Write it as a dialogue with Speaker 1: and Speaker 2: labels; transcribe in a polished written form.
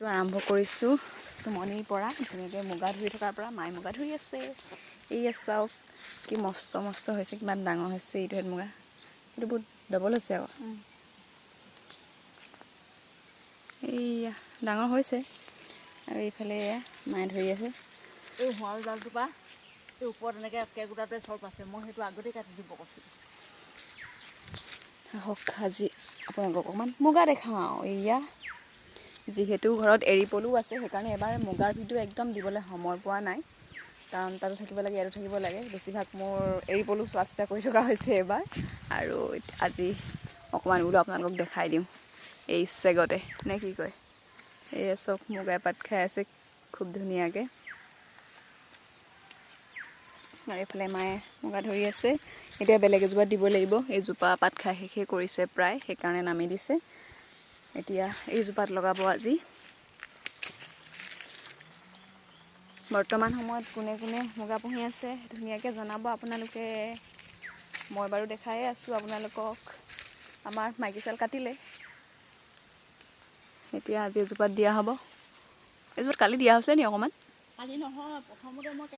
Speaker 1: আৰম্ভ কৰিছোঁ চুমনিৰ পৰা ধুনীয়াকৈ মুগা ধুই থকাৰ পৰা মায়ে মুগা ধুই আছে। এই চাওক কি মস্ত মস্ত হৈছে, কিমান ডাঙৰ হৈছে এইটো হেড মুগা। এইটো বহুত ডবল হৈছে আকৌ। এইয়া ডাঙৰ হৈছে আৰু এইফালে মায়ে ধৰি আছে।
Speaker 2: এই হোৱাল জালটোৰ পৰা এই ওপৰত এনেকৈ কেকোটাতে চৰ্প আছে, মই সেইটো আগতেই কাটি দিব কৈছিলোঁ।
Speaker 1: হওক আজি আপোনালোকক অকণমান মুগা দেখাওঁ। এয়া যিহেতু ঘৰত এৰী পলু আছে, সেইকাৰণে এবাৰ মুগাৰ ভিডিঅ' একদম দিবলৈ সময় পোৱা নাই, কাৰণ তাতো থাকিব লাগে ইয়াতো থাকিব লাগে। বেছিভাগ মোৰ এৰী পলু চোৱা চিতা কৰি থকা হৈছে এবাৰ, আৰু আজি অকণমান বোলো আপোনালোকক দেখাই দিওঁ এই চেগতে, নে কি কয়। এই চব মুগাই পাত খাই আছে খুব ধুনীয়াকৈ। আৰু এইফালে মায়ে মুগা ধৰি আছে। এতিয়া বেলেগ এজোপাত দিব লাগিব, এইজোপা পাত খাই শেষে কৰিছে প্ৰায়, সেইকাৰণে নামি দিছে। এতিয়া এইজোপাত লগাব আজি। বৰ্তমান সময়ত কোনে কোনে মুগা পুহি আছে ধুনীয়াকৈ জনাব আপোনালোকে। মই বাৰু দেখায়ে আছোঁ আপোনালোকক। আমাৰ মাইকী চাল কাটিলে, এতিয়া আজি এজোপাত দিয়া হ'ব। এজোপাত কালি দিয়া হৈছিলে নি অকণমান?
Speaker 2: কালি নহয়, প্ৰথমতে মই